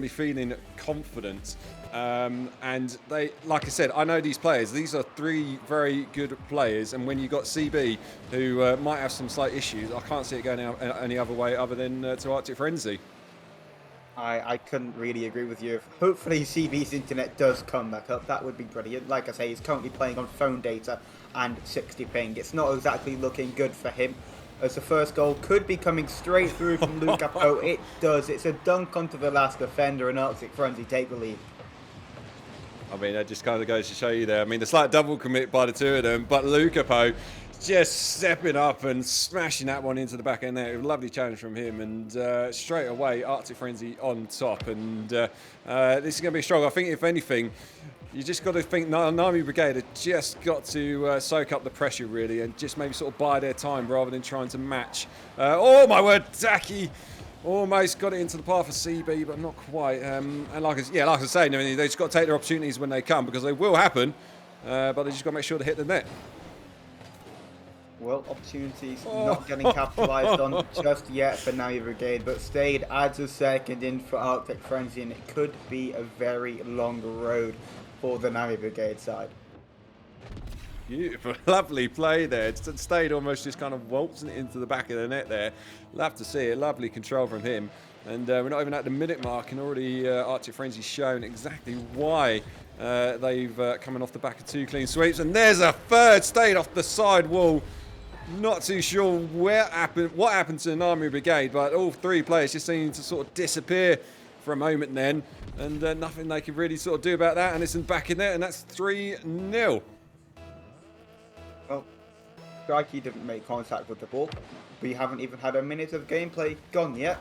be feeling confident. And they, like I said, I know these players. These are three very good players, and when you got CB, who might have some slight issues, I can't see it going any other way other than to Arctic Frenzy. I couldn't really agree with you. Hopefully CB's internet does come back up. That would be brilliant. Like I say, he's currently playing on phone data and 60 ping. It's not exactly looking good for him, as the first goal could be coming straight through from Luca. Oh, it does. It's a dunk onto the last defender, and Arctic Frenzy take the lead. I mean, that just kind of goes to show you there. I mean, the slight double commit by the two of them, but Lucapo just stepping up and smashing that one into the back end there. Lovely challenge from him, and straight away, Arctic Frenzy on top. And this is going to be strong. I think, if anything, you just got to think Nami Brigade have just got to soak up the pressure, really, and just maybe sort of buy their time rather than trying to match. Oh, my word, Daki! Almost got it into the path of CB, but not quite. And like I was saying, I mean, they just got to take their opportunities when they come, because they will happen. But they just got to make sure to hit the net. Well, opportunities not getting capitalised on just yet for Nami Brigade, but Stade adds a second in for Arctic Frenzy, and it could be a very long road for the Nami Brigade side. Beautiful, lovely play there. It stayed almost just kind of waltzing it into the back of the net there. Love to see it. Lovely control from him. And we're not even at the minute mark, and already Arctic Frenzy's shown exactly why they've coming off the back of two clean sweeps. And there's a third, stayed off the side wall. Not too sure what happened to the Nami Brigade, but all three players just seemed to sort of disappear for a moment then. And nothing they could really sort of do about that. And it's back in there, and that's 3-0. Well, Strikey didn't make contact with the ball. We haven't even had a minute of gameplay gone yet.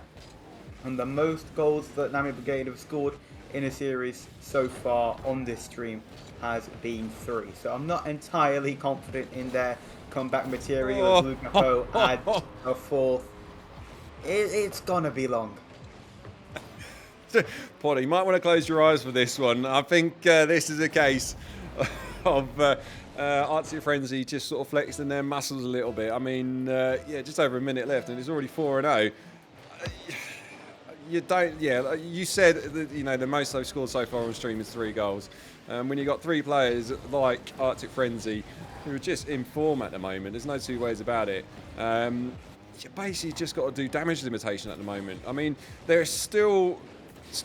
And the most goals that Nami Brigade have scored in a series so far on this stream has been 3. So I'm not entirely confident in their comeback material as Luca Poe adds a 4th. It's gonna be long. Potty, you might want to close your eyes for this one. I think this is a case of Arctic Frenzy just sort of flexing their muscles a little bit. I mean, yeah, just over a minute left, and it's already 4-0. You don't, yeah. You said that, you know, the most they've scored so far on stream is 3 goals. When you got 3 players like Arctic Frenzy who are just in form at the moment, there's no two ways about it. You basically just got to do damage limitation at the moment. I mean, there's still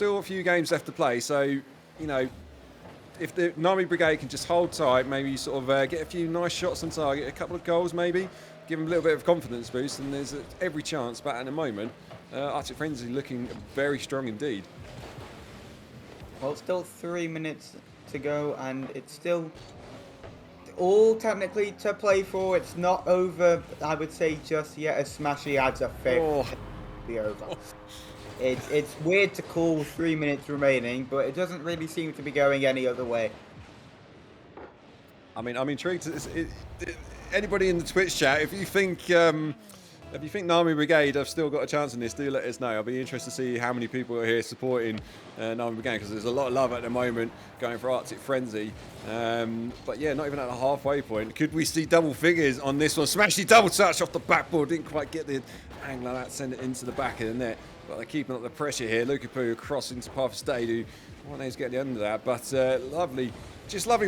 a few games left to play, so you know, if the Nami Brigade can just hold tight, maybe sort of get a few nice shots on target, a couple of goals maybe, give them a little bit of confidence boost, and there's every chance. But at the moment, Arctic Frenzy looking very strong indeed. Well, still 3 minutes to go, and it's still all technically to play for. It's not over, I would say, just yet, as Smashy adds a 5th. Be over. It's weird to call 3 minutes remaining, but it doesn't really seem to be going any other way. I mean, I'm intrigued. Anybody in the Twitch chat, if you think Nami Brigade have still got a chance in this, do let us know. I'll be interested to see how many people are here supporting Nami Brigade, because there's a lot of love at the moment going for Arctic Frenzy. But yeah, not even at the halfway point. Could we see double figures on this one? Smashy double touch off the backboard. Didn't quite get the angle of that, send it into the back of the net. But they're keeping up the pressure here. Luca Poo across into path of Stade, who one day's getting the end of that. But lovely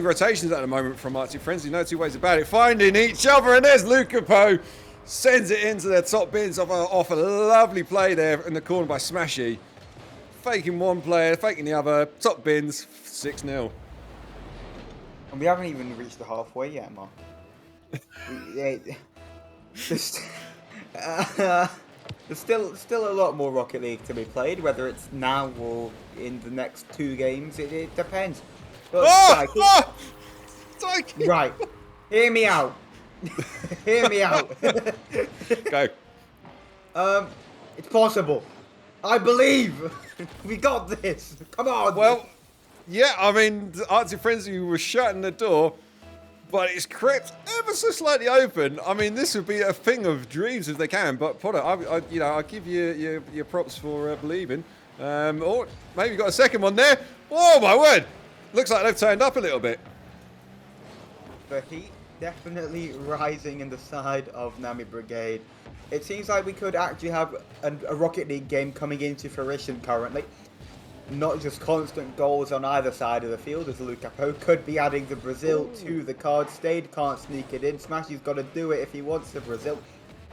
rotations at the moment from Arctic Frenzy. No two ways about it. Finding each other, and there's Luca Poo. Sends it into their top bins off a lovely play there in the corner by Smashy. Faking one player, faking the other. Top bins, 6-0. And we haven't even reached the halfway yet, Mark. There's still a lot more Rocket League to be played, whether it's now or in the next 2 games. It depends. But right, hear me out. Hear me out. Go. It's possible. I believe. We got this. Come on. Well, yeah, I mean, Arctic Frenzy was shutting the door, but it's crept ever so slightly open. I mean, this would be a thing of dreams if they can. But Potter, I'll give you your props for believing. Or maybe got a second one there. Oh my word! Looks like they've turned up a little bit. The heat definitely rising in the side of Nami Brigade. It seems like we could actually have a Rocket League game coming into fruition currently. not just constant goals on either side of the field, as Lukapo could be adding the Brazil to the card. Stade can't sneak it in. Smashy's got to do it if he wants the Brazil.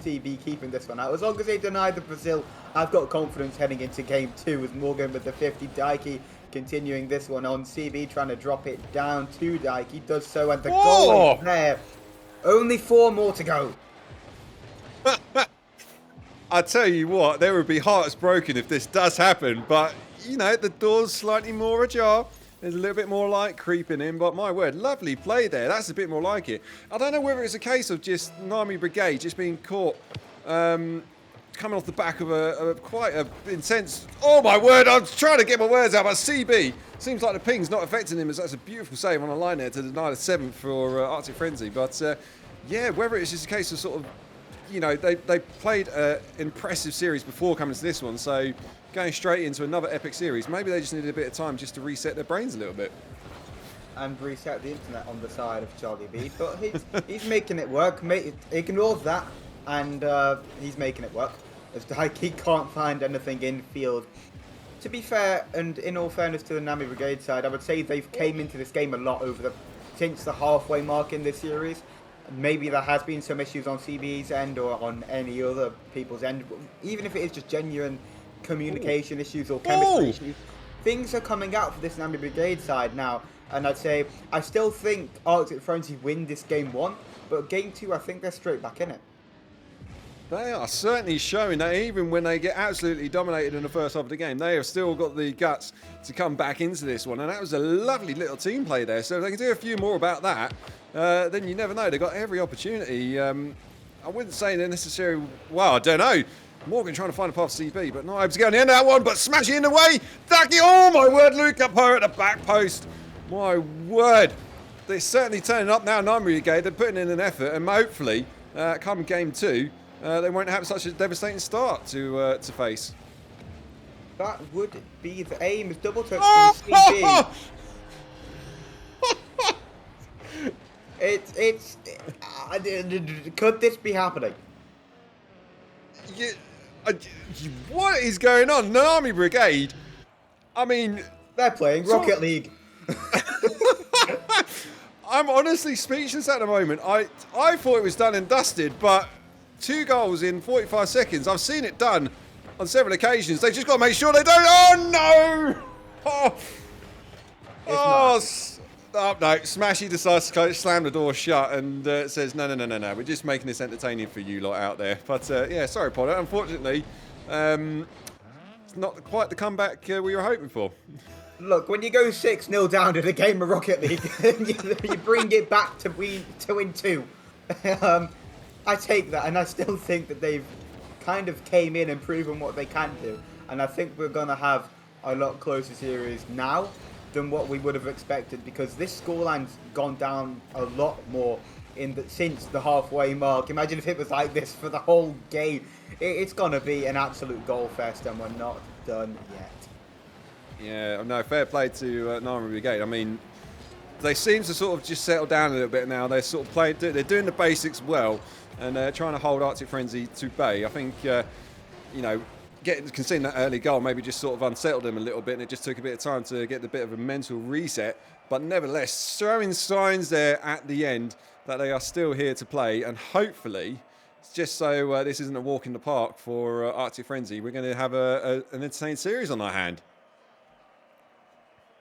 CB keeping this one out. As long as they deny the Brazil, I've got confidence heading into game 2 with Morgan with the 50. Daiki continuing this one on. CB trying to drop it down to Daiki. Does so, and the goal is there. Only 4 more to go. I tell you what, there would be hearts broken if this does happen, but, you know, the door's slightly more ajar. There's a little bit more light creeping in, but my word, lovely play there. That's a bit more like it. I don't know whether it's a case of just Nami Brigade just being caught coming off the back of a quite a intense... Oh, my word, I'm trying to get my words out, but CB, seems like the ping's not affecting him, as that's a beautiful save on a line there to deny the 7th for Arctic Frenzy. But, yeah, whether it's just a case of sort of, you know, they played an impressive series before coming to this one, so going straight into another epic series, maybe they just needed a bit of time just to reset their brains a little bit. And reset the internet on the side of Charlie B, but he's making it work. Ignore that, and he's making it work. As Daiki can't find anything in field. To be fair, and in all fairness to the Nami Brigade side, I would say they've came into this game a lot since the halfway mark in this series. Maybe there has been some issues on CB's end or on any other people's end. Even if it is just genuine communication issues or chemistry issues, things are coming out for this Nami Brigade side now. And I'd say, I still think Arctic Frenzy win this game 1, but game 2, I think they're straight back in it. They are certainly showing that even when they get absolutely dominated in the first half of the game, they have still got the guts to come back into this one. And that was a lovely little team play there. So if they can do a few more about that, then you never know. They've got every opportunity. I wouldn't say they're necessarily... Well, I don't know. Morgan trying to find a path to CB, but not able to get on the end of that one. But smashing in the way. Daki, oh my word, Lukapo at the back post. My word. They're certainly turning up now, Nami Brigade. They're putting in an effort. And hopefully, come game 2... they won't have such a devastating start to face. That would be the aim. Is double touch from CB. Could this be happening? What is going on? Nami Brigade. I mean, they're playing Rocket League. I'm honestly speechless at the moment. I thought it was done and dusted, but 2 goals in 45 seconds. I've seen it done on several occasions. They've just got to make sure they don't... Oh, no! Oh, no. Smashy decides to slam the door shut and says, no. We're just making this entertaining for you lot out there. But, yeah, sorry, Potter. Unfortunately, it's not quite the comeback we were hoping for. Look, when you go 6-0 down in a game of Rocket League, you bring it back to win 2. I take that, and I still think that they've kind of came in and proven what they can do. And I think we're going to have a lot closer series now than what we would have expected, because this scoreline's gone down a lot more since the halfway mark. Imagine if it was like this for the whole game. It's going to be an absolute goal fest, and we're not done yet. Yeah, no, fair play to Nami Brigade. I mean, they seem to sort of just settle down a little bit now. They're sort of they're doing the basics well, and trying to hold Arctic Frenzy to bay. I think, you know, conceding that early goal maybe just sort of unsettled them a little bit, and it just took a bit of time to get a bit of a mental reset. But nevertheless, showing signs there at the end that they are still here to play, and hopefully, just so this isn't a walk in the park for Arctic Frenzy, we're going to have an entertaining series on our hand.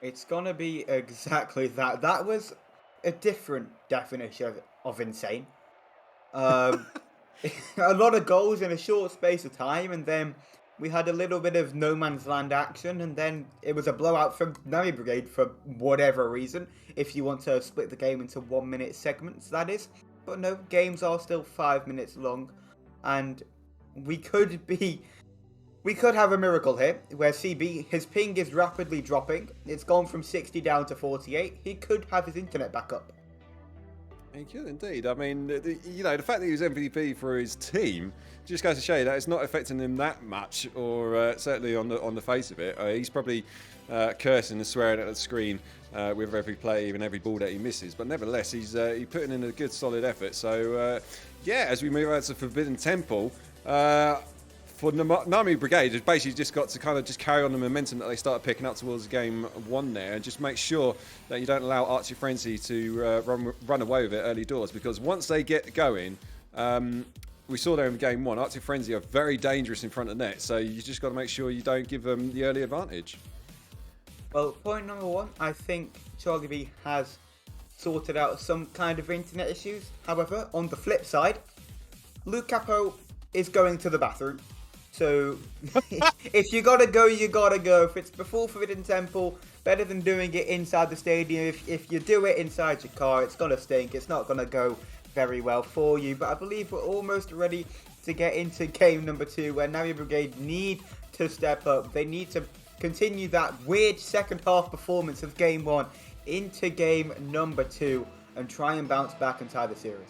It's going to be exactly that. That was a different definition of insane. A lot of goals in a short space of time, and then we had a little bit of no man's land action, and then it was a blowout from Nami Brigade for whatever reason, if you want to split the game into 1-minute segments, that is. But no, games are still 5 minutes long, and we could have a miracle here, where CB, his ping is rapidly dropping. It's gone from 60 down to 48. He could have his internet back up. He could indeed. I mean, you know, the fact that he was MVP for his team just goes to show you that it's not affecting him that much, or certainly on the face of it. He's probably cursing and swearing at the screen with every play, even every ball that he misses. But nevertheless, he's putting in a good, solid effort. So, yeah, as we move out to Forbidden Temple, for Nami Brigade, it's basically just got to kind of just carry on the momentum that they started picking up towards game 1 there, and just make sure that you don't allow Arctic Frenzy to run away with it early doors, because once they get going, we saw there in game 1, Arctic Frenzy are very dangerous in front of net, so you just got to make sure you don't give them the early advantage. Well, point number 1, I think Charlie B has sorted out some kind of internet issues. However, on the flip side, Luke Capo is going to the bathroom. So, if you gotta go, you gotta go. If it's before Forbidden Temple, better than doing it inside the stadium. If you do it inside your car, it's gonna stink. It's not gonna go very well for you. But I believe we're almost ready to get into game number 2, where Nami Brigade need to step up. They need to continue that weird second half performance of game 1 into game number 2 and try and bounce back and tie the series.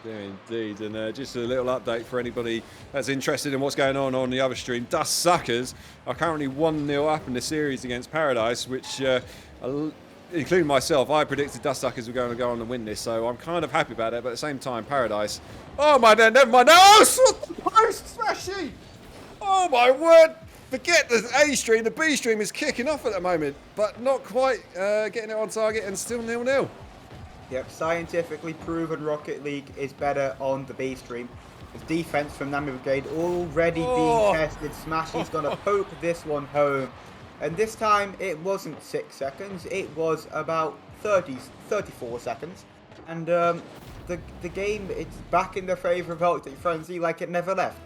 Yeah, indeed, and just a little update for anybody that's interested in what's going on the other stream. Dust Suckers are currently 1-0 up in the series against Paradise, which, including myself, I predicted Dust Suckers were going to go on and win this, so I'm kind of happy about it, but at the same time, Paradise... Oh my god, never mind! Oh, post smashy! Oh my word! Forget the A stream, the B stream is kicking off at the moment, but not quite getting it on target and still 0-0. Yep, scientifically proven Rocket League is better on the B stream. The defense from Nami Brigade already being tested. Smashy's going to poke this one home. And this time it wasn't 6 seconds, it was about 34 seconds. And the game, it's back in the favour of Arctic Frenzy like it never left.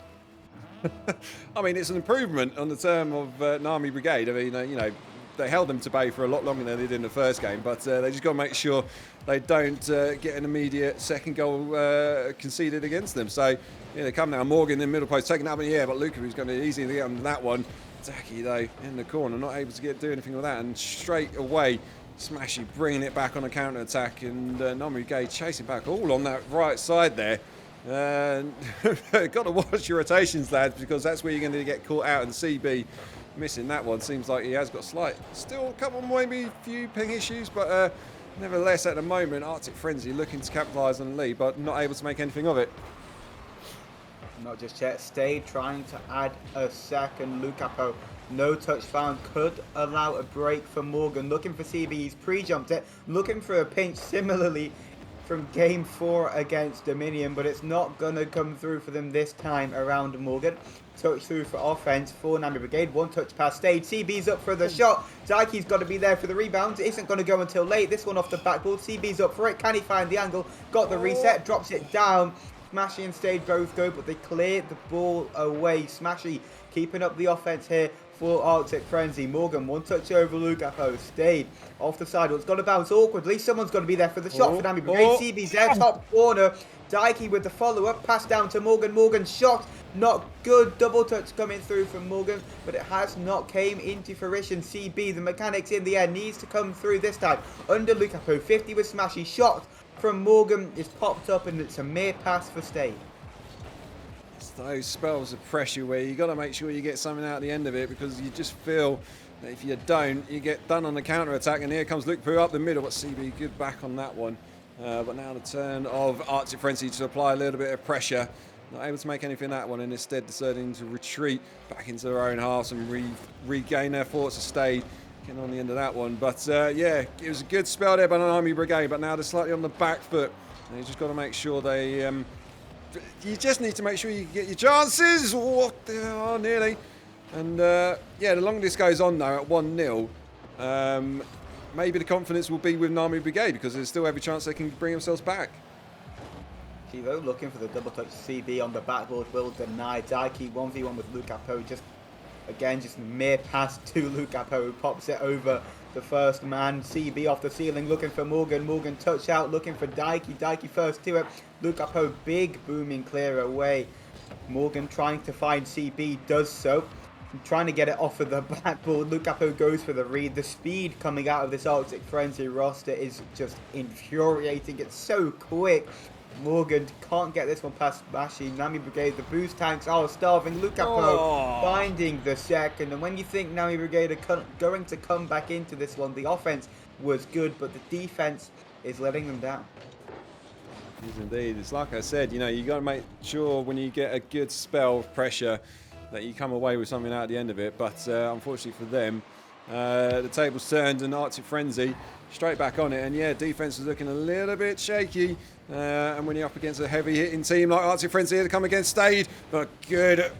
I mean, it's an improvement on the term of Nami Brigade. I mean, you know, they held them to bay for a lot longer than they did in the first game, but they just got to make sure they don't get an immediate second goal conceded against them. So, yeah, they come now. Morgan in the middle post, taking it up in the air, but Luca, who's going to easily get on that one. Zaki, though, in the corner, not able to do anything with that, and straight away, Smashy bringing it back on a counter-attack, and Nami Brigade chasing back all on that right side there. Got to watch your rotations, lads, because that's where you're going to get caught out. And CB missing that one. Seems like he has got still a couple, maybe a few ping issues, but nevertheless, at the moment, Arctic Frenzy looking to capitalise on the lead, but not able to make anything of it. Not just yet. Stayed trying to add a second. Lucapo, no touch found, could allow a break for Morgan. Looking for CB, he's pre-jumped it. Looking for a pinch similarly from game 4 against Dominion, but it's not going to come through for them this time around Morgan. Touch through for offense for Nami Brigade. One touch pass stayed. CB's up for the shot. Daiki's got to be there for the rebound. It isn't going to go until late. This one off the backboard. CB's up for it. Can he find the angle? Got the reset. Drops it down. Smashy and Stayed both go, but they cleared the ball away. Smashy keeping up the offense here for Arctic Frenzy. Morgan, one touch over Lucapo. Stayed off the side. It's got to bounce awkwardly. Someone's got to be there for the shot for Nami Brigade. CB's there, top corner. Daiki with the follow-up. Pass down to Morgan. Morgan shot. Not good. Double touch coming through from Morgan, but it has not came into fruition. CB, the mechanics in the air, needs to come through this time. Under Lucapo. 50 with Smashy. Shot from Morgan is popped up, and it's a mere pass for Stayed. It's those spells of pressure where you got to make sure you get something out at the end of it, because you just feel that if you don't, you get done on the counter attack. And here comes Luke Poo up the middle, but CB good back on that one. But now the turn of Arctic Frenzy to apply a little bit of pressure. Not able to make anything of that one, and instead deciding to retreat back into their own halves and regain their thoughts of Stayed. Getting on the end of that one, but yeah, it was a good spell there by the Nami Brigade, but now they're slightly on the back foot. And you just got to make sure they, you just need to make sure you get your chances. Oh, nearly. And yeah, the longer this goes on now at 1-0, maybe the confidence will be with Nami Brigade, because there's still every chance they can bring themselves back. Kivo looking for the double touch. CB on the backboard will deny. Daiki 1v1 with Lucapo. Just a mere pass to Lucapo, who pops it over the first man. CB off the ceiling looking for Morgan. Morgan touch out looking for Daiki. Daiki first to it. Lucapo big booming clear away. Morgan trying to find CB, does so. Trying to get it off of the backboard. Lucapo goes for the read. The speed coming out of this Arctic Frenzy roster is just infuriating. It's so quick. Morgan can't get this one past Smashy. Nami Brigade, the boost tanks are starving. Lucapo finding the second. And when you think Nami Brigade are going to come back into this one, the offense was good, but the defense is letting them down. Yes, indeed. It's like I said, you know, you got to make sure when you get a good spell of pressure that you come away with something out at the end of it. But unfortunately for them, the table's turned and Arctic Frenzy straight back on it. And yeah, defense is looking a little bit shaky. And when you're up against a heavy hitting team like Arctic Frenzy here to come against Stade, but good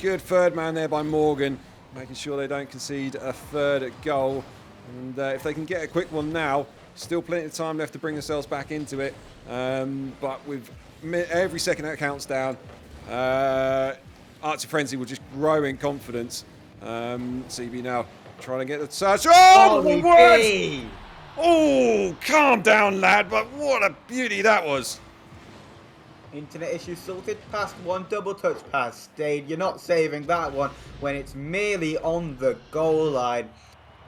third man there by Morgan, making sure they don't concede a third goal. And if they can get a quick one now, still plenty of time left to bring themselves back into it. But with every second that counts down, Arctic Frenzy will just grow in confidence. CB now trying to get the touch. Oh, my word! Oh, calm down, lad, but what a beauty that was. Internet issue sorted. Past one double touch pass. Stayed. You're not saving that one when it's merely on the goal line.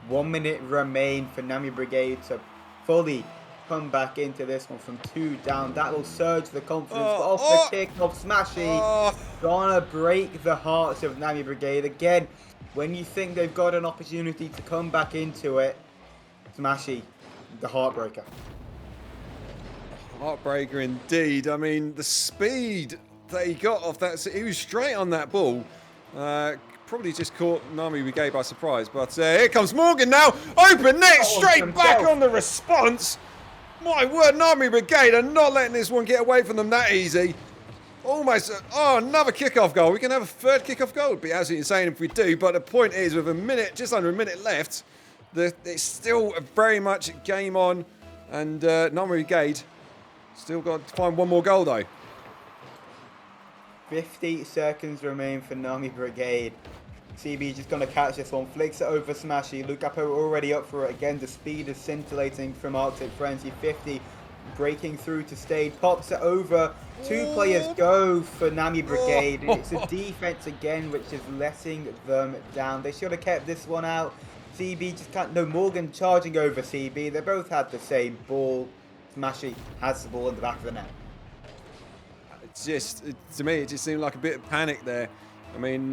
1 minute remain for Nami Brigade to fully come back into this one from 2 down. That will surge the confidence. But off the kick of Smashy, gonna break the hearts of Nami Brigade again. When you think they've got an opportunity to come back into it, Smashy, the heartbreaker. Heartbreaker indeed. I mean, the speed that he got off that, he was straight on that ball. Probably just caught Nami Brigade by surprise. But here comes Morgan now. Open net, straight back on the response. My word, Nami Brigade are not letting this one get away from them that easy. Almost, another kickoff goal. We can have a third kickoff goal. It'd be absolutely insane if we do. But the point is, with a minute, just under a minute left, it's still very much game on. And Nami Brigade still got to find one more goal, though. 50 seconds remain for Nami Brigade. CB just going to catch this one, flicks it over Smashy. Lukapo already up for it again. The speed is scintillating from Arctic Frenzy. 50 breaking through to Stade, pops it over. 2 players go for Nami Brigade. It's a defense again which is letting them down. They should have kept this one out. CB just can't. No, Morgan charging over CB. They both had the same ball. Smashy has the ball in the back of the net. To me, it just seemed like a bit of panic there. I mean,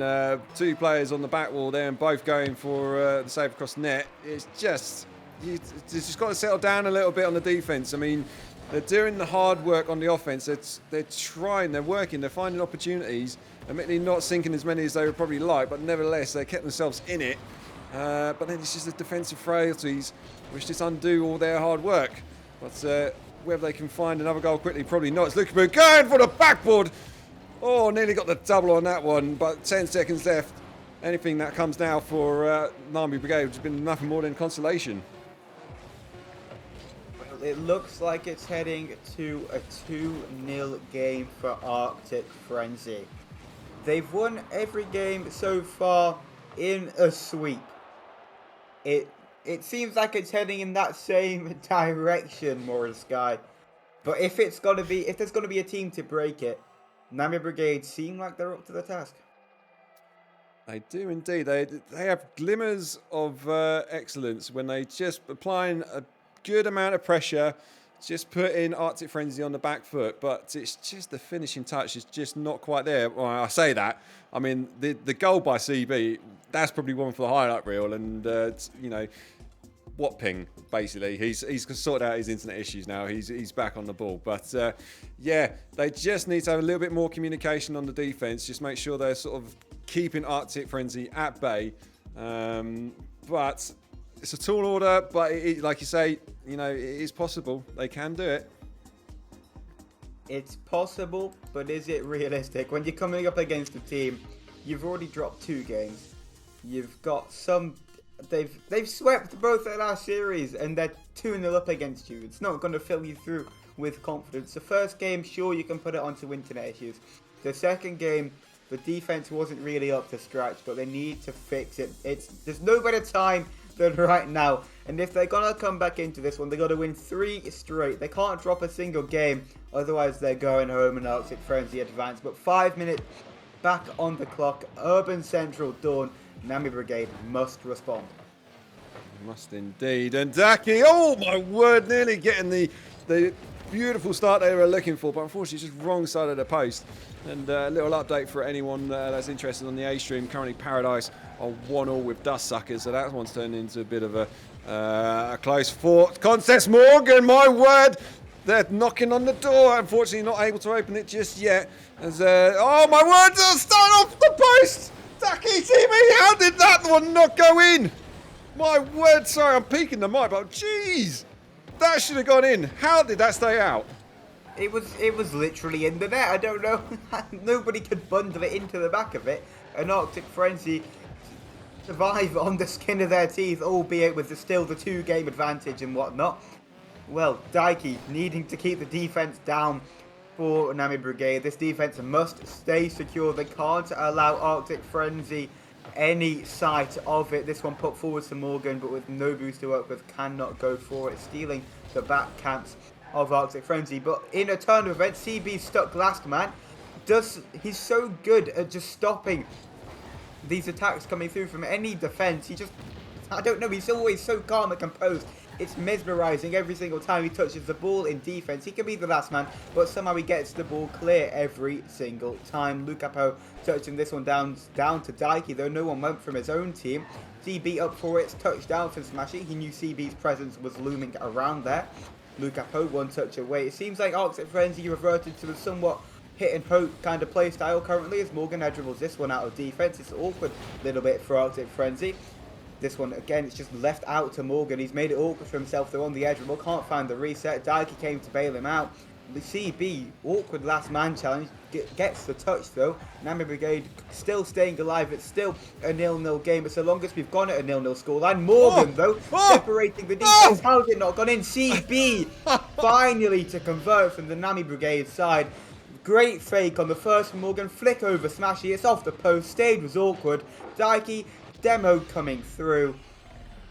2 players on the back wall there and both going for the save across the net. It's just, you just got to settle down a little bit on the defense. I mean, they're doing the hard work on the offense. They're trying, they're working, they're finding opportunities. Admittedly, not sinking as many as they would probably like, but nevertheless, they kept themselves in it. But then it's just the defensive frailties which just undo all their hard work. But whether they can find another goal quickly, probably not. It's Lukaku going for the backboard. Oh, nearly got the double on that one, but 10 seconds left. Anything that comes now for Nami Brigade, which has been nothing more than consolation. Well, it looks like it's heading to a 2-0 game for Arctic Frenzy. They've won every game so far in a sweep. It seems like it's heading in that same direction, Sky. But if there's gonna be a team to break it, Nami Brigade seem like they're up to the task. They do indeed. They have glimmers of excellence when they just applying a good amount of pressure, just putting Arctic Frenzy on the back foot. But it's just the finishing touch is just not quite there. Well, I say that. I mean, the goal by CB, that's probably one for the highlight reel. And, you know, Watping, basically. He's sorted out his internet issues now. He's back on the ball. But, yeah, they just need to have a little bit more communication on the defence. Just make sure they're sort of keeping Arctic Frenzy at bay. But it's a tall order. But, like you say, you know, it is possible. They can do it. It's possible, but is it realistic? When you're coming up against a team, you've already dropped 2 games. You've got some... They've swept both of our series and they're 2-0 up against you. It's not going to fill you through with confidence. The first game, sure, you can put it onto internet issues. The second game, the defense wasn't really up to scratch, but they need to fix it. There's no better time than right now. And if they're going to come back into this one, they've got to win 3 straight. They can't drop a single game, otherwise they're going home and Arctic Frenzy advance. But 5 minutes back on the clock, Urban Central Dawn. Nami Brigade must respond. Must indeed. And Daki, oh my word, nearly getting the beautiful start they were looking for, but unfortunately just wrong side of the post. And a little update for anyone that's interested on the A stream. Currently Paradise are 1-1 with Dust Suckers, so that one's turned into a bit of a close fought contest. Morgan, my word, They're knocking on the door. Unfortunately, not able to open it just yet. As oh my word! Start off the post. Ducky TV. How did that one not go in? My word! Sorry, I'm peeking the mic, but jeez, that should have gone in. How did that stay out? It was literally in the net. I don't know. Nobody could bundle it into the back of it. An Arctic Frenzy survive on the skin of their teeth, albeit with still the 2-game advantage and whatnot. Well, Daiki needing to keep the defense down for Nami Brigade. This defense must stay secure. They can't allow Arctic Frenzy any sight of it. This one put forward to Morgan, but with no boost to work with, cannot go for it, stealing the back camps of Arctic Frenzy. But in a turn of events, CB stuck last man. He's so good at just stopping these attacks coming through from any defense. I don't know, he's always so calm and composed. It's mesmerizing every single time he touches the ball in defense. He can be the last man, but somehow he gets the ball clear every single time. Lucapo touching this one down to Daiki, though no one went from his own team. CB up for it, touchdown from Smashy. He knew CB's presence was looming around there. Lucapo one touch away. It seems like Arctic Frenzy reverted to the somewhat hit and hope kind of play style currently, as Morgan dribbles this one out of defense. It's awkward a little bit for Arctic Frenzy. This one, again, it's just left out to Morgan. He's made it awkward for himself. They're on the edge. Well, can't find the reset. Daiki came to bail him out. The CB, awkward last man challenge, gets the touch though. Nami Brigade still staying alive. It's still a 0-0 game. But so long as we've gone at a 0-0 scoreline. Morgan, though, separating the defense. How has it not gone in? CB, finally to convert from the Nami Brigade side. Great fake on the first from Morgan. Flick over Smashy. It's off the post. Stayed was awkward. Daiki, demo coming through.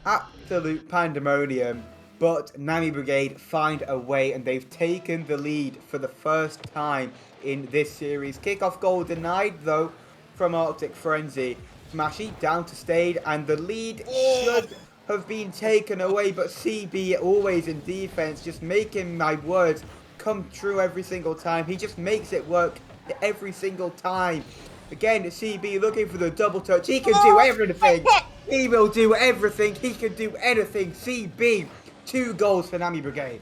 Absolute pandemonium. But Nami Brigade find a way, and they've taken the lead for the first time in this series. Kickoff goal denied, though, from Arctic Frenzy. Smashy down to Stade, and the lead should have been taken away. But CB always in defense, just making my words come true every single time. He just makes it work every single time. Again, CB looking for the double touch. He can do everything. He will do everything. He can do anything. CB, 2 goals for Nami Brigade.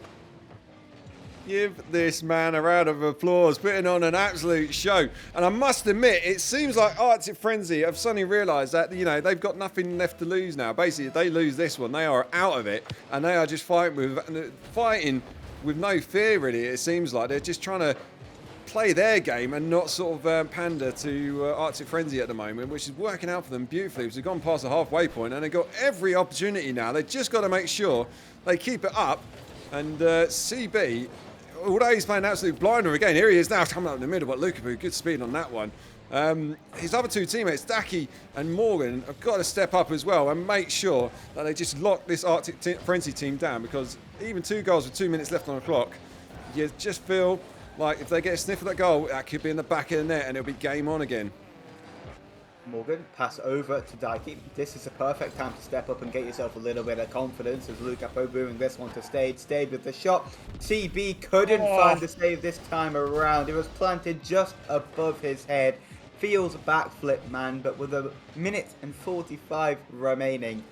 Give this man a round of applause, putting on an absolute show. And I must admit, it seems like Arctic Frenzy have suddenly realised that, you know, they've got nothing left to lose now. Basically, if they lose this one, they are out of it. And they are just fighting with no fear, really. It seems like they're just trying to play their game and not sort of pander to Arctic Frenzy at the moment, which is working out for them beautifully. Because they've gone past the halfway point and they've got every opportunity now. They've just got to make sure they keep it up. And CB, although he's playing absolute blinder again, here he is now coming up in the middle, but Lukaku, good speed on that one. His other 2 teammates, Daiki and Morgan, have got to step up as well and make sure that they just lock this Arctic Frenzy team down, because even 2 goals with 2 minutes left on the clock, you just feel like if they get a sniff of that goal, that could be in the back of the net and it'll be game on again. Morgan, pass over to Daiki. This is a perfect time to step up and get yourself a little bit of confidence, as Lukapo booming this one to Stayed with the shot. CB couldn't find the save this time around. It was planted just above his head. Feels backflip, man, but with a minute and 45 remaining.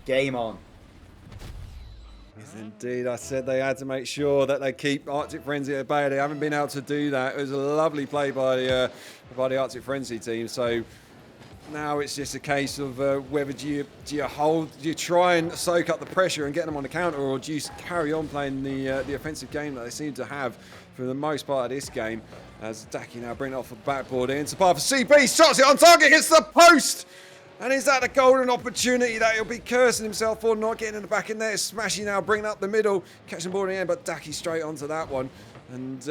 Game on. Yes, indeed. I said they had to make sure that they keep Arctic Frenzy at bay. They haven't been able to do that. It was a lovely play by the Arctic Frenzy team. So now it's just a case of whether do you try and soak up the pressure and get them on the counter, or do you carry on playing the offensive game that they seem to have for the most part of this game. As Daiki now bringing it off the backboard into par for CB, shots it on target, hits the post! And is that a golden opportunity that he'll be cursing himself for, not getting in the back in there? Smashy now bringing up the middle, catching the ball in the end, but Daiki straight onto that one. And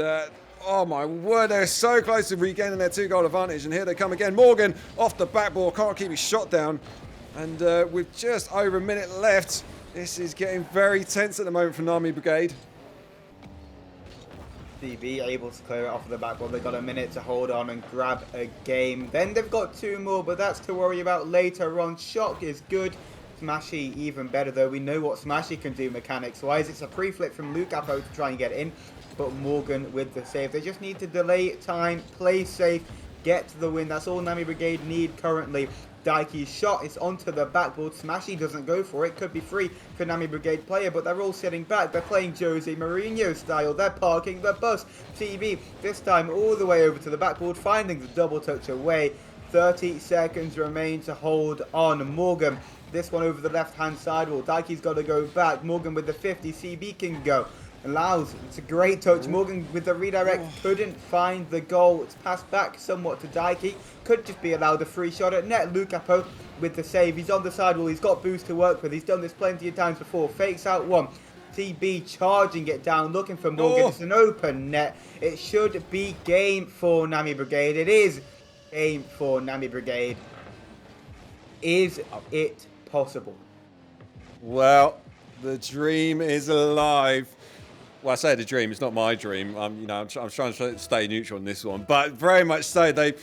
oh my word, they're so close to regaining their 2-goal advantage. And here they come again. Morgan off the backboard, can't keep his shot down. And with just over a minute left, this is getting very tense at the moment for Nami Brigade. CB able to clear it off of the backboard. They've got a minute to hold on and grab a game. Then they've got 2 more, but that's to worry about later on. Shock is good. Smashy even better, though. We know what Smashy can do mechanics-wise. It's a pre-flip from Lukapo to try and get in, but Morgan with the save. They just need to delay time, play safe, get to the win. That's all Nami Brigade need currently. Daiki's shot is onto the backboard. Smashy doesn't go for it. Could be free for Nami Brigade player, but they're all sitting back. They're playing Jose Mourinho style. They're parking the bus. CB this time all the way over to the backboard, finding the double touch away. 30 seconds remain to hold on. Morgan, this one over the left-hand side wall. Daiki's got to go back. Morgan with the 50. CB can go. Allows. It's a great touch. Morgan with the redirect couldn't find the goal. It's passed back somewhat to Daiki. Could just be allowed a free shot at net. Lukapo with the save. He's on the sidewall. He's got boost to work with. He's done this plenty of times before. Fakes out one. CB charging it down, looking for Morgan. It's an open net. It should be game for Nami Brigade. It is game for Nami Brigade. Is it possible? Well, the dream is alive. Well, I say the dream. It's not my dream. I'm trying to stay neutral on this one, but very much so. They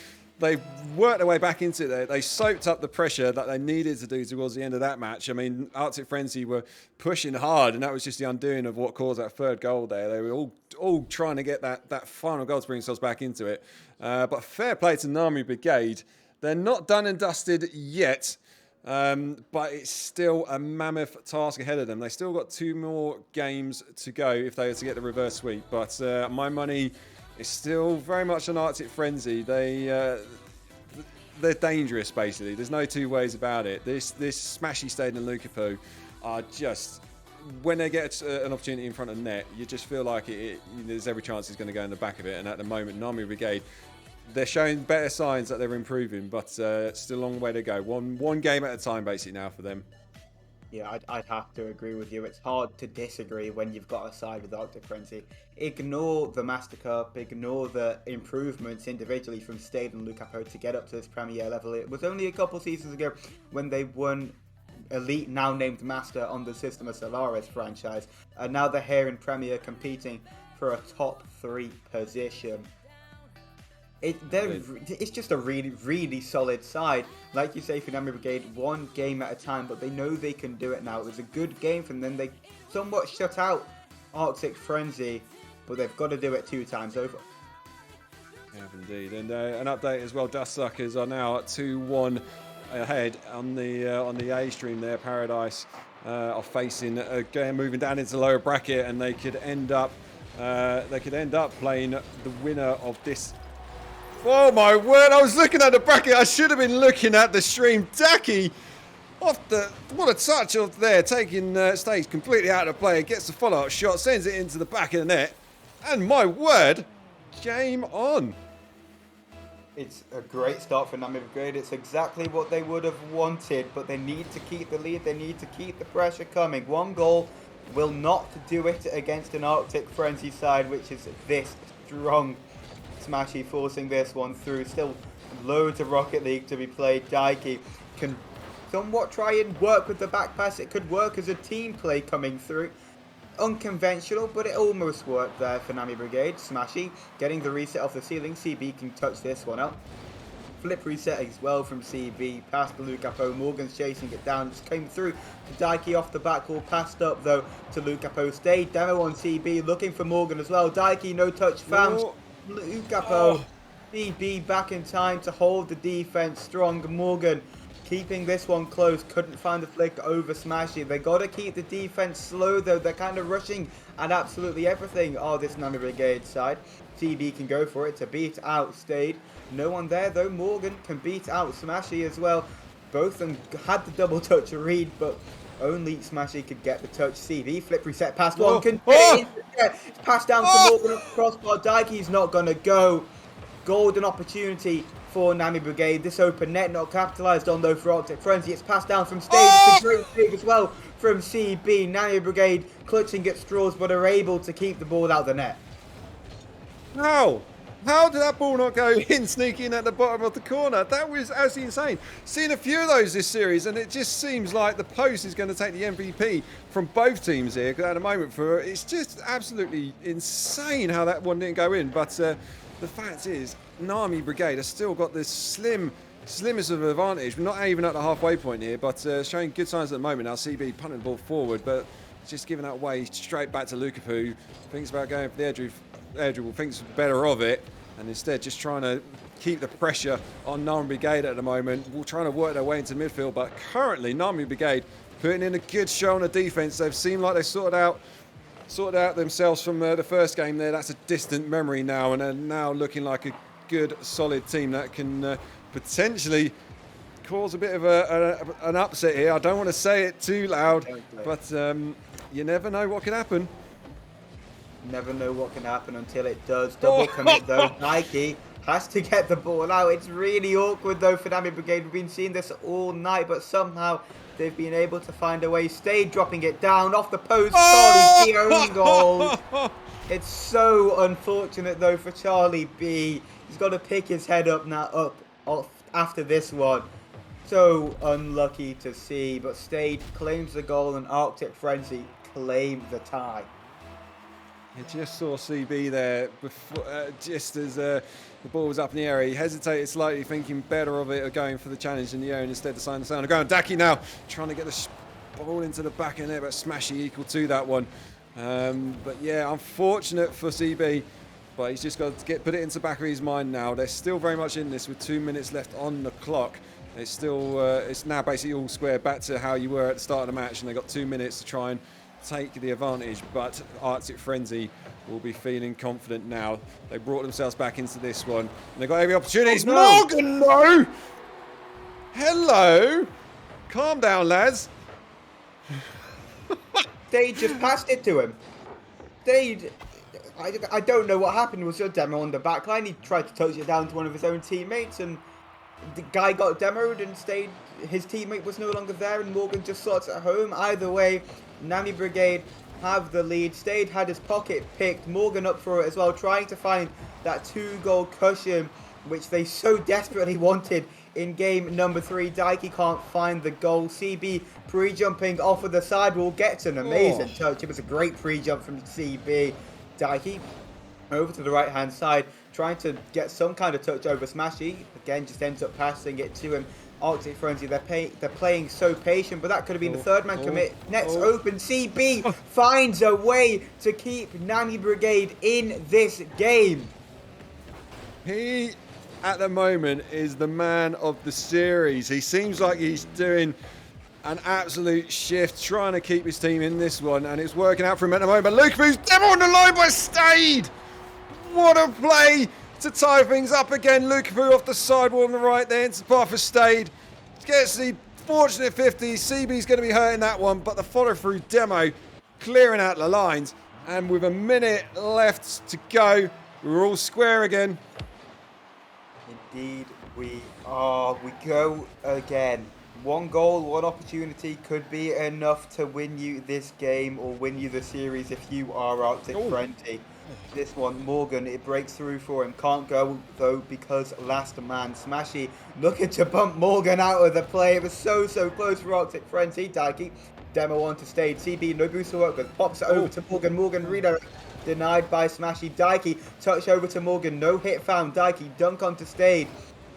worked their way back into it. They soaked up the pressure that they needed to do towards the end of that match. I mean, Arctic Frenzy were pushing hard, and that was just the undoing of what caused that third goal there. They were all trying to get that final goal to bring themselves back into it. But fair play to Nami Brigade. They're not done and dusted yet. But it's still a mammoth task ahead of them. They still got 2 more games to go if they were to get the reverse sweep. But my money is still very much on Arctic Frenzy. They're dangerous, basically. There's no two ways about it. This Smashy Stade and Lukapo are just, when they get an opportunity in front of net, you just feel like there's every chance it's going to go in the back of it. And at the moment, Nami Brigade, they're showing better signs that they're improving, but still a long way to go. One game at a time, basically, now for them. Yeah, I'd have to agree with you. It's hard to disagree when you've got a side with Arctic Frenzy. Ignore the Master Cup, ignore the improvements individually from Stade and Lukapo to get up to this Premier level. It was only a couple seasons ago when they won Elite, now named Master, on the System Solaris franchise. And now they're here in Premier competing for a top 3 position. It's just a really, really solid side. Like you say, for Nami Brigade, 1 game at a time, but they know they can do it now. It was a good game from them. They somewhat shut out Arctic Frenzy, but they've got to do it 2 times over. Yeah, indeed. And an update as well, Dust Suckers are now at 2-1 ahead on the A stream there. Paradise are facing again, moving down into the lower bracket, and they could end up playing the winner of this. Oh my word, I was looking at the bracket. I should have been looking at the stream. Daki, what a touch off there, taking stage completely out of play. Gets the follow-up shot, sends it into the back of the net. And my word, game on. It's a great start for Nami Brigade. It's exactly what they would have wanted, but they need to keep the lead. They need to keep the pressure coming. 1 goal will not do it against an Arctic Frenzy side, which is this strong. Smashy forcing this one through. Still loads of Rocket League to be played. Daiki can somewhat try and work with the back pass. It could work as a team play coming through. Unconventional, but it almost worked there for Nami Brigade. Smashy getting the reset off the ceiling. CB can touch this one up. Flip reset as well from CB. Past the Lukapo. Morgan's chasing it down. Just came through to Daiki off the back wall. Passed up though to Lukapo. Stayed demo on CB. Looking for Morgan as well. Daiki no touch found. Lukapo. CB back in time to hold the defense strong. Morgan keeping this one close. Couldn't find the flick over Smashy. They got to keep the defense slow though. They're kind of rushing at absolutely everything. Oh, this Nami Brigade side. CB can go for it to beat out Stade. No one there though. Morgan can beat out Smashy as well. Both of them had the double touch read, but only Smashy could get the touch. CB flip reset past one. Can it's passed down to Morgan up the crossbar. Daiki's not gonna go. Golden opportunity for Nami Brigade. This open net not capitalised on though for Arctic Frenzy. It's passed down from Stage. It's a great save as well from CB. Nami Brigade clutching at straws, but are able to keep the ball out the net. How did that ball not go in, sneaking at the bottom of the corner? That was absolutely insane. Seen a few of those this series, and it just seems like the post is going to take the MVP from both teams here at the moment. It's just absolutely insane how that one didn't go in. But the fact is, Nami Brigade has still got this slimmest of advantage. We're not even at the halfway point here, but showing good signs at the moment. Now CB punting the ball forward, but just giving that away straight back to Lukapu. Thinks about going for the air dribble, thinks better of it. and instead just trying to keep the pressure on Nami Brigade at the moment. We're trying to work their way into midfield, but currently Nami Brigade putting in a good show on the defense. They've seemed like they sorted out themselves from the first game there. That's a distant memory now, and they're now looking like a good, solid team that can potentially cause a bit of an upset here. I don't want to say it too loud, but you never know what can happen. Never know what can happen until it does. Double commit though. Nike has to get the ball out. It's really awkward though for Nami Brigade. We've been seeing this all night, but somehow they've been able to find a way. Stay dropping it down off the post. Charlie B own goal. It's so unfortunate though for Charlie B. He's got to pick his head up now after this one. So unlucky to see, but Stade claims the goal and Arctic Frenzy claim the tie. You just saw CB there before, just as the ball was up in the air. He hesitated slightly, thinking better of it, or going for the challenge in the air, and instead decided to stay on the ground. Daki now trying to get the ball into the back of there, but Smashy equal to that one. But yeah, unfortunate for CB, but he's just got to put it into the back of his mind now. They're still very much in this with 2 minutes left on the clock. It's still, it's now basically all square back to how you were at the start of the match, and they've got 2 minutes to try and take the advantage, but Arctic Frenzy will be feeling confident now. They brought themselves back into this one, and they've got every opportunity. It's Morgan, no! Hello! Calm down, lads. They just passed it to him. I don't know what happened. It was a demo on the back line. He tried to touch it down to one of his own teammates, and the guy got demoed and stayed. His teammate was no longer there, and Morgan just sorts it at home. Either way, Nami Brigade have the lead. Stade had his pocket picked. Morgan up for it as well, trying to find that 2-goal cushion, which they so desperately wanted in game number 3. Daiki can't find the goal. CB pre-jumping off of the side. We'll get to an amazing touch. It was a great pre-jump from CB. Daiki over to the right-hand side, trying to get some kind of touch over Smashy. Again, just ends up passing it to him. Arctic Frenzy, they're playing so patient, but that could have been the third man commit. Nets open. CB finds a way to keep Nami Brigade in this game. He, at the moment, is the man of the series. He seems like he's doing an absolute shift, trying to keep his team in this one, and it's working out for him at the moment. But Lukaku's demo on the line by Stade. What a play to tie things up again. Lukaku off the sidewall on the right there into the path for Stade. Gets the fortunate 50. CB's going to be hurting that one, but the follow-through demo clearing out the lines. And with a minute left to go, we're all square again. Indeed, we are. We go again. 1 goal, 1 opportunity could be enough to win you this game or win you the series if you are Arctic Frenzy. This one, Morgan, it breaks through for him. Can't go, though, because last man, Smashy, looking to bump Morgan out of the play. It was so close for Arctic Frenzy. Daiki, demo on to Stade. CB, no boost to work with. Pops it over to Morgan. Morgan, redirect. Denied by Smashy. Daiki, touch over to Morgan. No hit found. Daiki, dunk onto Stade.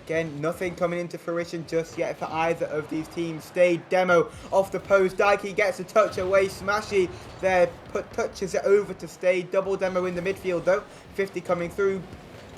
Again, nothing coming into fruition just yet for either of these teams. Stade demo off the post. Daiki gets a touch away. Smashy there touches it over to Stade. Double demo in the midfield though. 50 coming through,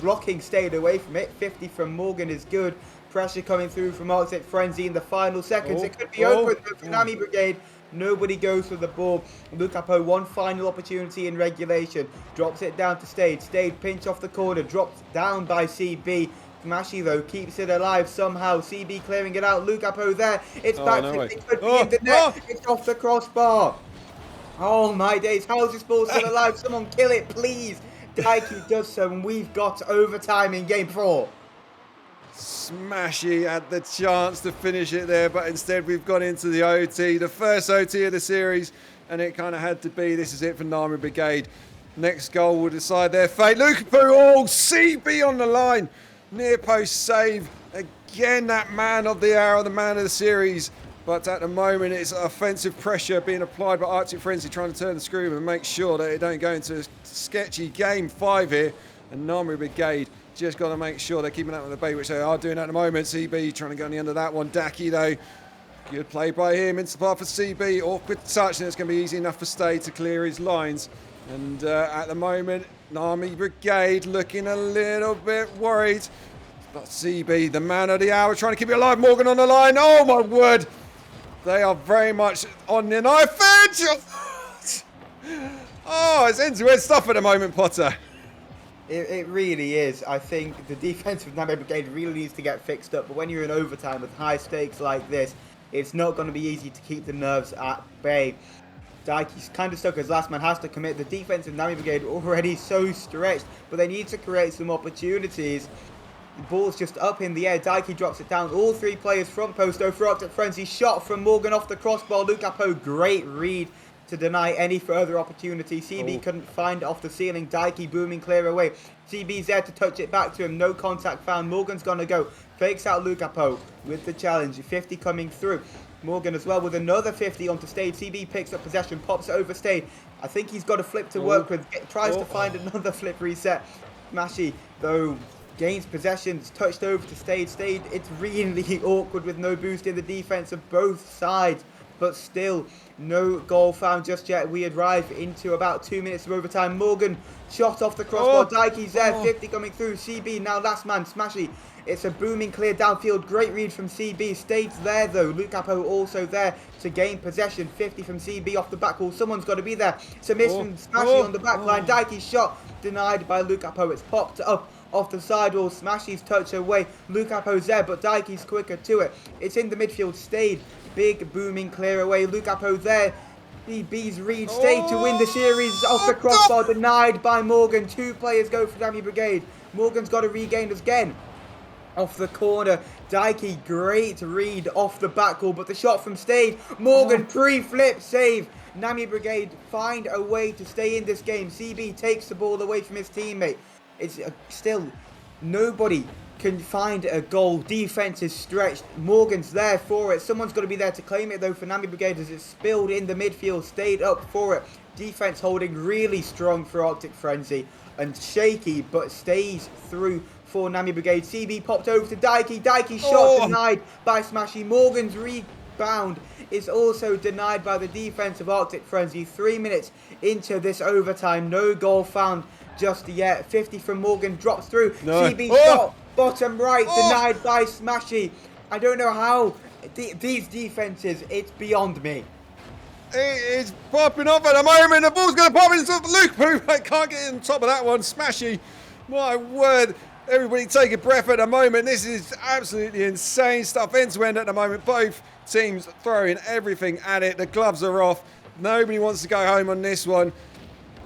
blocking Stade away from it. 50 from Morgan is good. Pressure coming through from Arctic Frenzy in the final seconds. It could be over for Nami Brigade. Nobody goes for the ball. Lukapo, 1 final opportunity in regulation. Drops it down to Stade. Stade pinch off the corner. Dropped down by CB. Smashy though keeps it alive somehow. CB clearing it out. Lukapo there. It's back. It could be in the net. It's off the crossbar. Oh my days. How is this ball still alive? Someone kill it, please. Daiki does so, and we've got overtime in game 4. Smashy had the chance to finish it there, but instead we've gone into the OT, the first OT of the series, and it kind of had to be. This is it for Nami Brigade. Next goal will decide their fate. Lukaku, CB on the line. Near post save. Again, that man of the hour, the man of the series. But at the moment, it's offensive pressure being applied by Arctic Frenzy, trying to turn the screw and make sure that it don't go into a sketchy game 5 here. And Nami Brigade just got to make sure they're keeping up with the bait, which they are doing at the moment. CB trying to go on the end of that one. Daki, though, good play by him into the path for CB. Awkward touch, and it's going to be easy enough for Stade to clear his lines. And at the moment, Nami Brigade looking a little bit worried. But CB, the man of the hour, trying to keep it alive. Morgan on the line. Oh my word. They are very much on the knife edge. Oh, it's end-to-end stuff at the moment, Potter. It really is. I think the defense of Nami Brigade really needs to get fixed up. But when you're in overtime with high stakes like this, it's not going to be easy to keep the nerves at bay. Daiki's kind of stuck. His last man has to commit. The defense of Nami Brigade already so stretched, but they need to create some opportunities. The ball's just up in the air. Daiki drops it down. All three players front post over Arctic Frenzy. Shot from Morgan off the crossbar. Lucapo, great read to deny any further opportunity. CB couldn't find it off the ceiling. Daiki booming clear away. CB's there to touch it back to him. No contact found. Morgan's gonna go. Fakes out Lucapo with the challenge. 50 coming through. Morgan as well with another 50 onto stage. CB picks up possession, pops it over stage. I think he's got a flip to work with. Tries to find another flip reset. Smashy, though, gains possessions, touched over to stage. It's really awkward with no boost in the defense of both sides. But still, no goal found just yet. We arrive into about 2 minutes of overtime. Morgan shot off the crossbar. Daiki's there, 50 coming through. CB now last man, Smashy. It's a booming clear downfield. Great read from CB. Stays there though. Lucapo also there to gain possession. 50 from CB off the back wall. Someone's got to be there. It's a miss from Smashy on the back line. Daiki's shot denied by Lucapo. It's popped up off the sidewall. Smashy's touch away. Lucapo's there, but Daiki's quicker to it. It's in the midfield. Stayed. Big booming clear away. Lucapo there. BB's read. Stayed to win the series off the crossbar. Denied by Morgan. Two players go for Nami Brigade. Morgan's got to regain again. Off the corner, Daiki, great read off the back wall, but the shot from stage, Morgan pre-flip save. Nami Brigade find a way to stay in this game. CB takes the ball away from his teammate. It's still, nobody can find a goal. Defense is stretched. Morgan's there for it. Someone's got to be there to claim it though for Nami Brigade as it's spilled in the midfield, stayed up for it. Defense holding really strong for Arctic Frenzy and shaky, but stays through for Nami Brigade. CB popped over to Daiki. Daiki's shot denied by Smashy. Morgan's rebound is also denied by the defense of Arctic Frenzy. 3 minutes into this overtime. No goal found just yet. 50 from Morgan drops through. CB shot bottom right denied by Smashy. I don't know how these defenses, it's beyond me. It is popping off at the moment. The ball's going to pop into Luke, who can't get on top of that one. Smashy, my word. Everybody take a breath at the moment. This is absolutely insane stuff. End to end at the moment. Both teams throwing everything at it. The gloves are off. Nobody wants to go home on this one.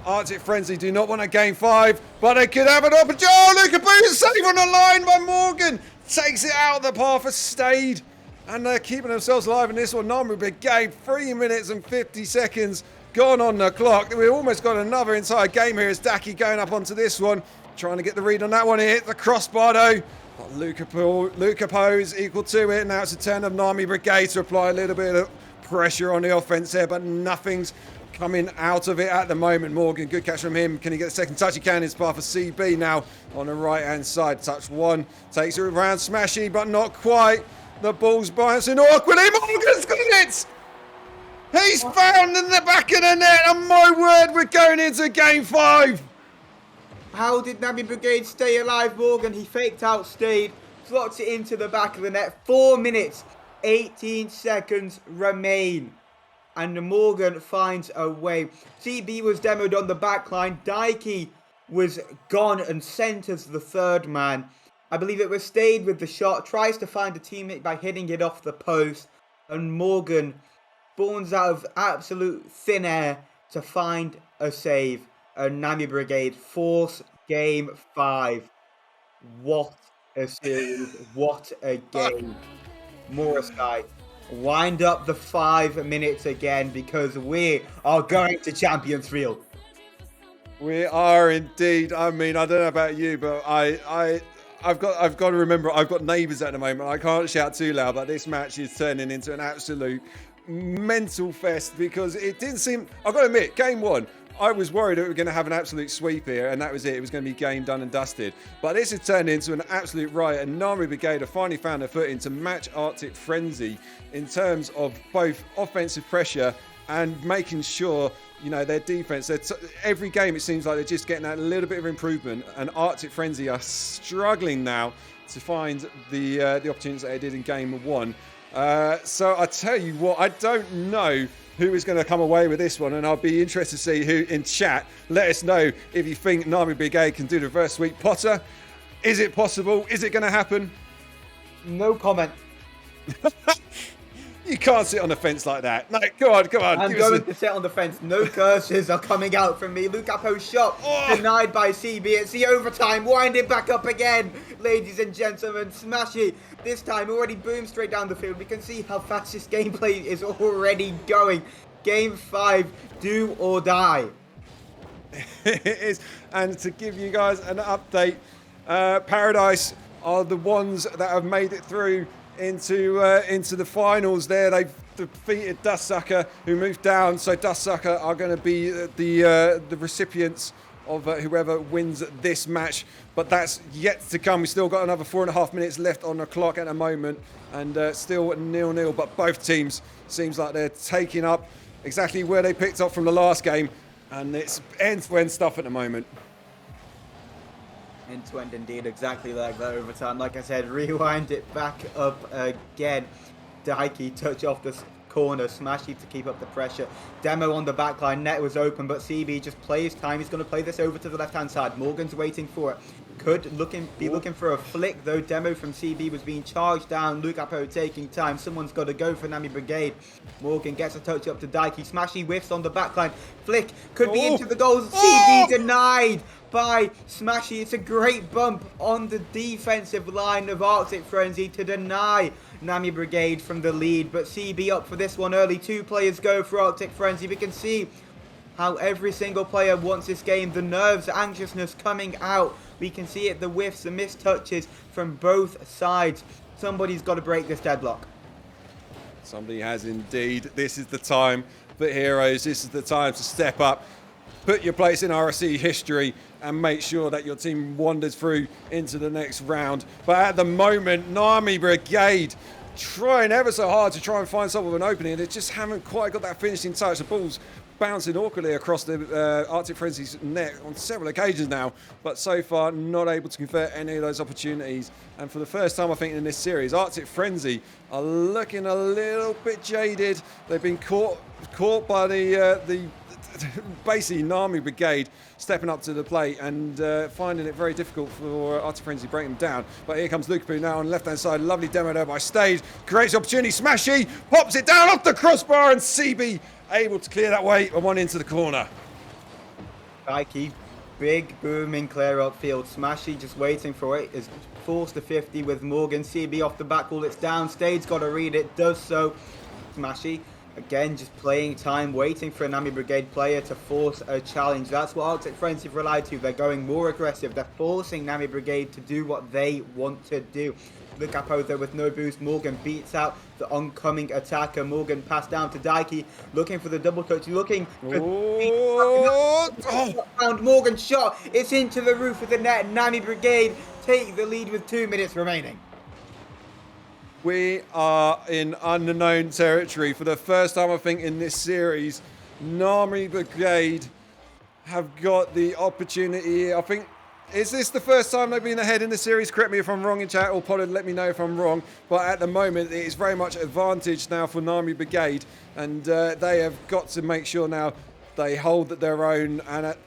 Arctic Frenzy do not want a game 5, but they could have an opportunity. Oh, Luca Boo's save on the line by Morgan. Takes it out of the path of Stade. And they're keeping themselves alive in this one. Nami Brigade, 3 minutes and 50 seconds gone on the clock. We've almost got another entire game here as Daki going up onto this one. Trying to get the read on that one. He hit the crossbar though. But Lucapo is equal to it. Now it's a turn of Nami Brigade to apply a little bit of pressure on the offense there, but nothing's coming out of it at the moment. Morgan, good catch from him. Can he get a second touch? He can. It's path for CB now on the right hand side. Touch one. Takes it around Smashy, but not quite. The ball's bouncing awkwardly. Morgan's got it! He's found in the back of the net, and my word, we're going into game 5. How did Nami Brigade stay alive, Morgan? He faked out, stayed, slots it into the back of the net. 4 minutes, 18 seconds remain. And Morgan finds a way. CB was demoed on the back line. Daiki was gone and sent as the third man. I believe it was stayed with the shot. Tries to find a teammate by hitting it off the post. And Morgan spawns out of absolute thin air to find a save. And Nami Brigade force game 5. What a series. What a game. Moraskai, wind up the 5 minutes again because we are going to Champions Field. We are indeed. I mean, I don't know about you, but I've got to remember I've got neighbours at the moment. I can't shout too loud, but this match is turning into an absolute mental fest because it didn't seem. I've got to admit, game 1. I was worried that we were going to have an absolute sweep here, and that was it. It was going to be game done and dusted. But this has turned into an absolute riot, and Nami Brigade have finally found their footing to match Arctic Frenzy in terms of both offensive pressure and making sure, you know, their defense, every game it seems like they're just getting that little bit of improvement, and Arctic Frenzy are struggling now to find the opportunities that they did in game 1. So I tell you what, I don't know who is going to come away with this one, and I'll be interested to see who in chat. Let us know if you think Nami Brigade can do the reverse sweep. Potter, is it possible? Is it going to happen? No comment. You can't sit on the fence like that. No, go on. I'm going to sit on the fence. No curses are coming out from me. Lucapo's shot denied by CB. It's the overtime. Wind it back up again. Ladies and gentlemen, Smashy. This time already boomed straight down the field. We can see how fast this gameplay is already going. Game 5, do or die. It is. And to give you guys an update, Paradise are the ones that have made it through into the finals. There they've defeated Dustsucker, who moved down, so Dustsucker are going to be the recipients of whoever wins this match, but that's yet to come. We've still got another 4.5 minutes left on the clock at the moment, and still 0-0, but both teams seems like they're taking up exactly where they picked up from the last game, and it's end-to-end stuff at the moment. End-to-end indeed, exactly like that overtime. Like I said, rewind it back up again. Daiki touch off the corner, Smashy to keep up the pressure. Demo on the backline, net was open, but CB just plays time. He's going to play this over to the left-hand side. Morgan's waiting for it. Could be looking for a flick, though. Demo from CB was being charged down. Lucapo taking time. Someone's got to go for Nami Brigade. Morgan gets a touch up to Daiki. Smashy whiffs on the backline. Flick could be into the goals. CB denied by Smashy. It's a great bump on the defensive line of Arctic Frenzy to deny Nami Brigade from the lead, but CB up for this one early. 2 players go for Arctic Frenzy. We can see how every single player wants this game. The nerves, anxiousness coming out. We can see it, the whiffs, the missed touches from both sides. Somebody's got to break this deadlock. Somebody has indeed. This is the time for heroes. This is the time to step up, put your place in RSC history, and make sure that your team wanders through into the next round. But at the moment, Nami Brigade trying ever so hard to try and find some of an opening. They just haven't quite got that finishing touch. The ball's bouncing awkwardly across the Arctic Frenzy's net on several occasions now, but so far not able to convert any of those opportunities. And for the first time, I think, in this series, Arctic Frenzy are looking a little bit jaded. They've been caught by the basically Nami Brigade stepping up to the plate and finding it very difficult for Arctic Frenzy to break them down. But here comes Lukapu now on the left-hand side. Lovely demo there by Stade. Creates the opportunity. Smashy pops it down off the crossbar, and CB able to clear that way and one into the corner. Daiki, big booming clear upfield. Smashy just waiting for it. Is forced to 50 with Morgan. CB off the back wall. It's down. Stade's got to read it. Does so. Smashy again just playing time, waiting for a Nami Brigade player to force a challenge. That's what Arctic Frenzy have relied to. They're going more aggressive. They're forcing Nami Brigade to do what they want to do. Look up over there with no boost. Morgan beats out the oncoming attacker. Morgan passed down to Daiki, looking for the double touch, looking for found Morgan shot. It's into the roof of the net. Nami Brigade take the lead with 2 minutes remaining. We are in unknown territory for the first time, I think, in this series. Nami Brigade have got the opportunity. I think, is this the first time they've been ahead in the series? Correct me if I'm wrong in chat, or Pollard, let me know if I'm wrong. But at the moment, it is very much advantage now for Nami Brigade, and they have got to make sure now they hold their own. And at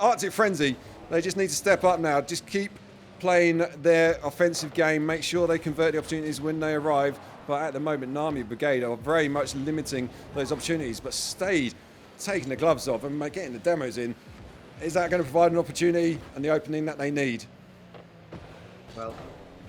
Arctic Frenzy, they just need to step up now. Just keep playing their offensive game, make sure they convert the opportunities when they arrive. But at the moment, Nami Brigade are very much limiting those opportunities. But Stade taking the gloves off and getting the demos in. Is that going to provide an opportunity and the opening that they need? Well,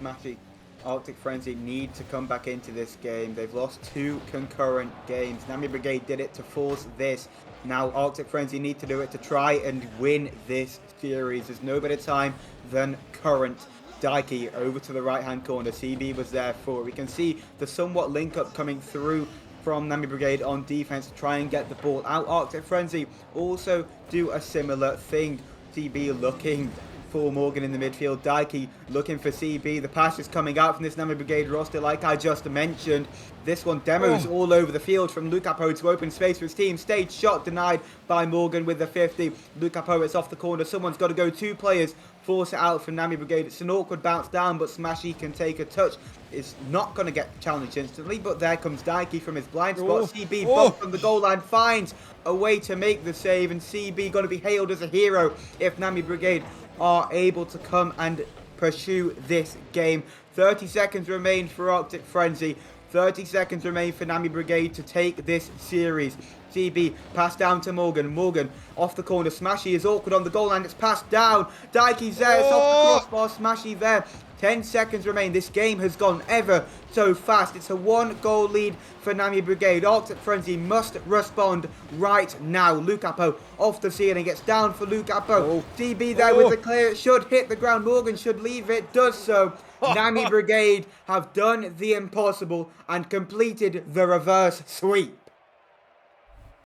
Matty, Arctic Frenzy need to come back into this game. They've lost 2 concurrent games. Nami Brigade did it to force this. Now Arctic Frenzy need to do it to try and win this series. There's no better time than current. Daiki over to the right-hand corner. CB was there for it. We can see the somewhat link-up coming through from Nami Brigade on defense to try and get the ball out. Arctic Frenzy also do a similar thing. CB looking for Morgan in the midfield. Daiki looking for CB. The pass is coming out from this Nami Brigade roster, like I just mentioned. This one demos all over the field from Lukapo to open space for his team. Stage shot denied by Morgan with the 50. Lukapo, it's off the corner. Someone's got to go. 2 players force it out from Nami Brigade. It's an awkward bounce down, but Smashy can take a touch. It's not going to get challenged instantly, but there comes Daiki from his blind spot. CB bumped from the goal line, finds a way to make the save, and CB going to be hailed as a hero if Nami Brigade are able to come and pursue this game. 30 seconds remain for Arctic Frenzy. 30 seconds remain for Nami Brigade to take this series. CB passed down to Morgan. Morgan off the corner. Smashy is awkward on the goal line. It's passed down. Daiki's there. It's off the crossbar. Smashy there. 10 seconds remain. This game has gone ever so fast. It's a 1-goal lead for Nami Brigade. Arctic Frenzy must respond right now. Lukapo off the ceiling. Gets down for Lukapo. CB there with the clear. It should hit the ground. Morgan should leave it. Does so. Nami Brigade have done the impossible and completed the reverse sweep.